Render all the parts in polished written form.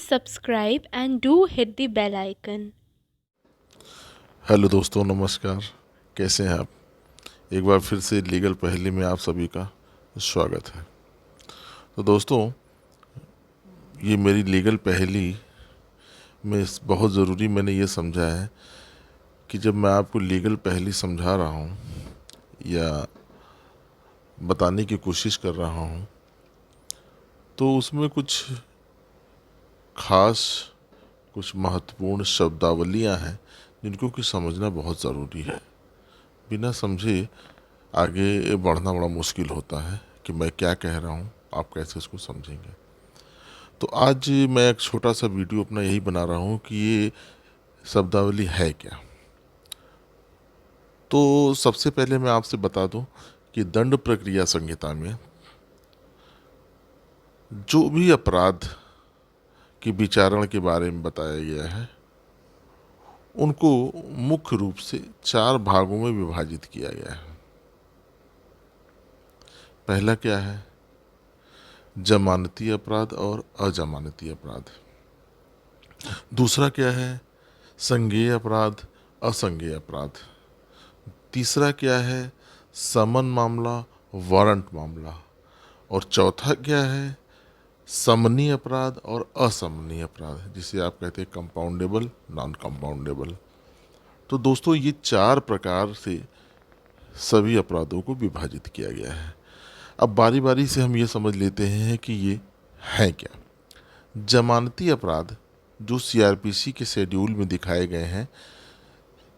subscribe and do hit the bell icon. Hello दोस्तों, नमस्कार। कैसे हैं आप? एक बार फिर से लीगल पहेली में आप सभी का स्वागत है। तो दोस्तों, ये मेरी लीगल पहेली में बहुत ज़रूरी मैंने ये समझा है कि जब मैं आपको लीगल पहेली समझा रहा हूँ या बताने की कोशिश कर रहा हूँ, तो उसमें कुछ खास, कुछ महत्वपूर्ण शब्दावलियाँ हैं जिनको कि समझना बहुत ज़रूरी है। बिना समझे आगे बढ़ना बड़ा मुश्किल होता है कि मैं क्या कह रहा हूँ, आप कैसे इसको समझेंगे। तो आज मैं एक छोटा सा वीडियो अपना यही बना रहा हूँ कि ये शब्दावली है क्या। तो सबसे पहले मैं आपसे बता दूं कि दंड प्रक्रिया संहिता में जो भी अपराध की विचारण के बारे में बताया गया है, उनको मुख्य रूप से 4 भागों में विभाजित किया गया है। पहला क्या है? जमानती अपराध और अजमानती अपराध। दूसरा क्या है? संज्ञेय अपराध, असंज्ञेय अपराध। तीसरा क्या है? समन मामला, वारंट मामला। और चौथा क्या है? समनीय अपराध और असमनीय अपराध, जिसे आप कहते हैं कंपाउंडेबल, नॉन कंपाउंडेबल। तो दोस्तों, ये 4 प्रकार से सभी अपराधों को विभाजित किया गया है। अब बारी बारी से हम ये समझ लेते हैं कि ये है क्या। जमानती अपराध जो सीआरपीसी के शेड्यूल में दिखाए गए हैं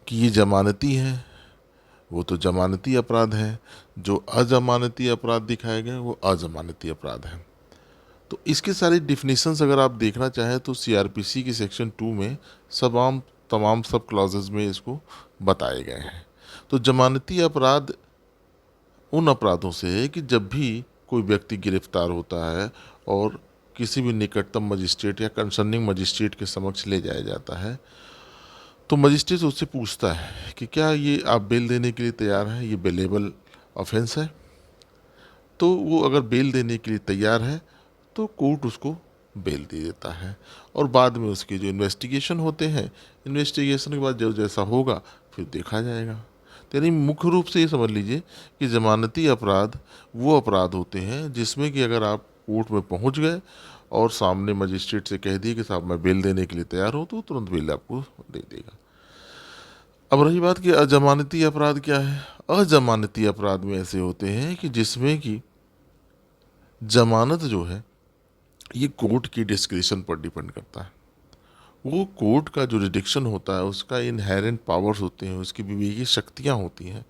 कि ये जमानती हैं, वो तो जमानती अपराध है। जो अजमानती अपराध दिखाए गए वो अजमानती अपराध है। तो इसके सारे डिफिनीशंस अगर आप देखना चाहें तो सीआरपीसी की सेक्शन 2 में तमाम सब क्लॉजेज में इसको बताए गए हैं। तो जमानती अपराध उन अपराधों से है कि जब भी कोई व्यक्ति गिरफ्तार होता है और किसी भी निकटतम मजिस्ट्रेट या कंसर्निंग मजिस्ट्रेट के समक्ष ले जाया जाता है, तो मजिस्ट्रेट उससे पूछता है कि क्या ये आप बेल देने के लिए तैयार हैं, ये बेलेबल ऑफेंस है। तो वो अगर बेल देने के लिए तैयार है तो कोर्ट उसको बेल दे देता है, और बाद में उसके जो इन्वेस्टिगेशन होते हैं, इन्वेस्टिगेशन के बाद जो जैसा होगा फिर देखा जाएगा। तो यानी मुख्य रूप से ये समझ लीजिए कि जमानती अपराध वो अपराध होते हैं जिसमें कि अगर आप कोर्ट में पहुंच गए और सामने मजिस्ट्रेट से कह दिए कि साहब मैं बेल देने के लिए तैयार हूँ, तो तुरंत बेल आपको दे देगा। अब रही बात कि अजमानती अपराध क्या है। अजमानती अपराध में ऐसे होते हैं कि जिसमें कि जमानत जो है ये कोर्ट की डिस्क्रिप्शन पर डिपेंड करता है। वो कोर्ट का जो जुरिडिक्शन होता है, उसका इनहेरेंट पावर्स होते हैं, उसकी विवेकीय शक्तियाँ होती हैं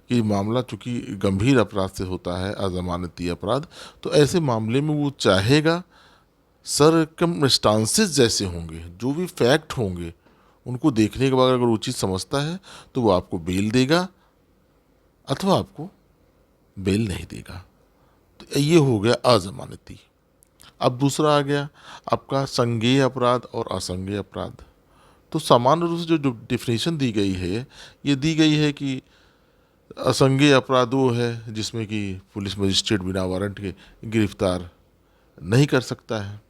कि मामला चूँकि गंभीर अपराध से होता है, अजमानती अपराध, तो ऐसे मामले में वो चाहेगा सरकमस्टांसेस जैसे होंगे, जो भी फैक्ट होंगे उनको देखने के बाद अगर उचित समझता है तो वो आपको बेल देगा अथवा आपको बेल नहीं देगा। तो ये हो गया अजमानती। अब दूसरा आ गया आपका संज्ञेय अपराध और असंज्ञेय अपराध। तो सामान्य रूप से जो डिफिनेशन दी गई है, ये दी गई है कि असंज्ञेय अपराध वो है जिसमें कि पुलिस मजिस्ट्रेट बिना वारंट के गिरफ्तार नहीं कर सकता है।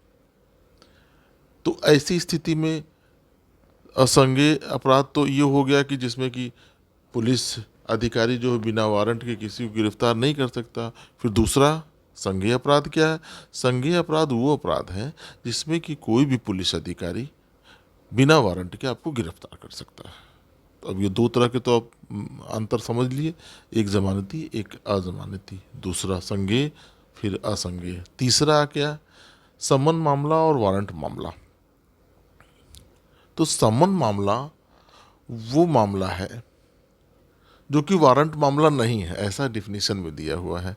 तो ऐसी स्थिति में असंज्ञेय अपराध तो ये हो गया कि जिसमें कि पुलिस अधिकारी जो है बिना वारंट के किसी को गिरफ्तार नहीं कर सकता। फिर दूसरा संज्ञेय अपराध क्या है? संज्ञेय अपराध वो अपराध है जिसमें कि कोई भी पुलिस अधिकारी बिना वारंट के आपको गिरफ्तार कर सकता है। तो अब ये 2 तरह के तो आप अंतर समझ लिए, एक जमानती एक अजमानती, दूसरा संज्ञेय फिर असंज्ञेय। तीसरा क्या? समन मामला और वारंट मामला। तो समन मामला वो मामला है जो कि वारंट मामला नहीं है, ऐसा डिफिनीशन में दिया हुआ है।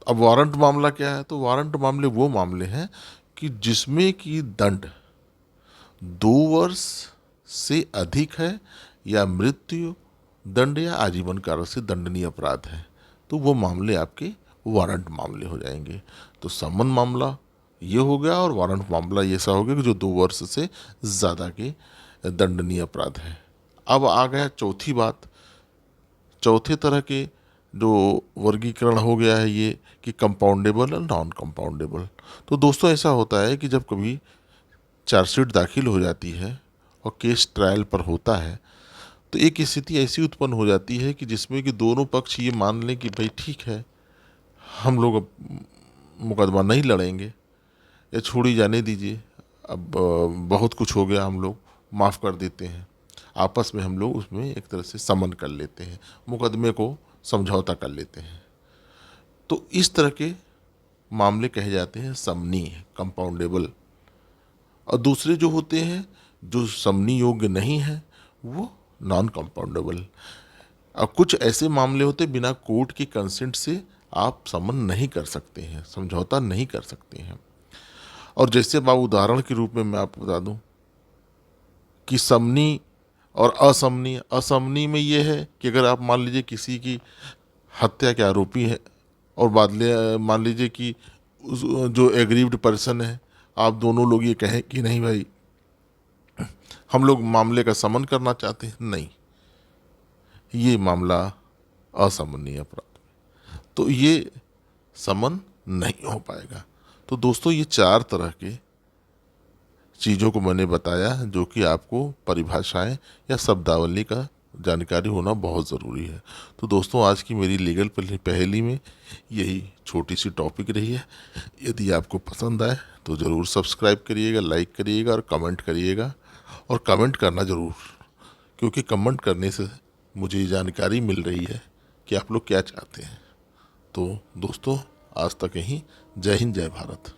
अब वारंट मामला क्या है? तो वारंट मामले वो मामले हैं कि जिसमें कि दंड 2 वर्ष से अधिक है या मृत्यु दंड या आजीवन कारावास से दंडनीय अपराध है, तो वो मामले आपके वारंट मामले हो जाएंगे। तो समन मामला ये हो गया और वारंट मामला ये ऐसा हो गया कि जो 2 वर्ष से ज़्यादा के दंडनीय अपराध है। अब आ गया चौथी बात। चौथे तरह के जो वर्गीकरण हो गया है ये कि कंपाउंडेबल और नॉन कंपाउंडेबल। तो दोस्तों, ऐसा होता है कि जब कभी चार्जशीट दाखिल हो जाती है और केस ट्रायल पर होता है, तो एक स्थिति ऐसी उत्पन्न हो जाती है कि जिसमें कि दोनों पक्ष ये मान लें कि भाई ठीक है, हम लोग अब मुकदमा नहीं लड़ेंगे या छोड़ी जाने दीजिए, अब बहुत कुछ हो गया, हम लोग माफ़ कर देते हैं। आपस में हम लोग उसमें एक तरह से समन कर लेते हैं, मुकदमे को समझौता कर लेते हैं। तो इस तरह के मामले कहे जाते हैं समनीय, कंपाउंडेबल। और दूसरे जो होते हैं जो समनी योग्य नहीं है, वो नॉन कंपाउंडेबल। अब कुछ ऐसे मामले होते बिना कोर्ट की कंसेंट से आप समन नहीं कर सकते हैं, समझौता नहीं कर सकते हैं। और जैसे मैं उदाहरण के रूप में मैं आपको बता दूं कि समनी और असमनी, असमनी में ये है कि अगर आप मान लीजिए किसी की हत्या के आरोपी है और मान लीजिए कि जो एग्रीव्ड पर्सन है, आप दोनों लोग ये कहें कि नहीं भाई हम लोग मामले का समन करना चाहते हैं, नहीं, ये मामला असमनीय अपराध, तो ये समन नहीं हो पाएगा। तो दोस्तों ये 4 तरह के चीज़ों को मैंने बताया जो कि आपको परिभाषाएं या शब्दावली का जानकारी होना बहुत ज़रूरी है। तो दोस्तों आज की मेरी लीगल पहेली में यही छोटी सी टॉपिक रही है। यदि आपको पसंद आए तो ज़रूर सब्सक्राइब करिएगा, लाइक करिएगा और कमेंट करिएगा। और कमेंट करना ज़रूर, क्योंकि कमेंट करने से मुझे ये जानकारी मिल रही है कि आप लोग क्या चाहते हैं। तो दोस्तों आज तक यहीं, जय हिंद, जय भारत।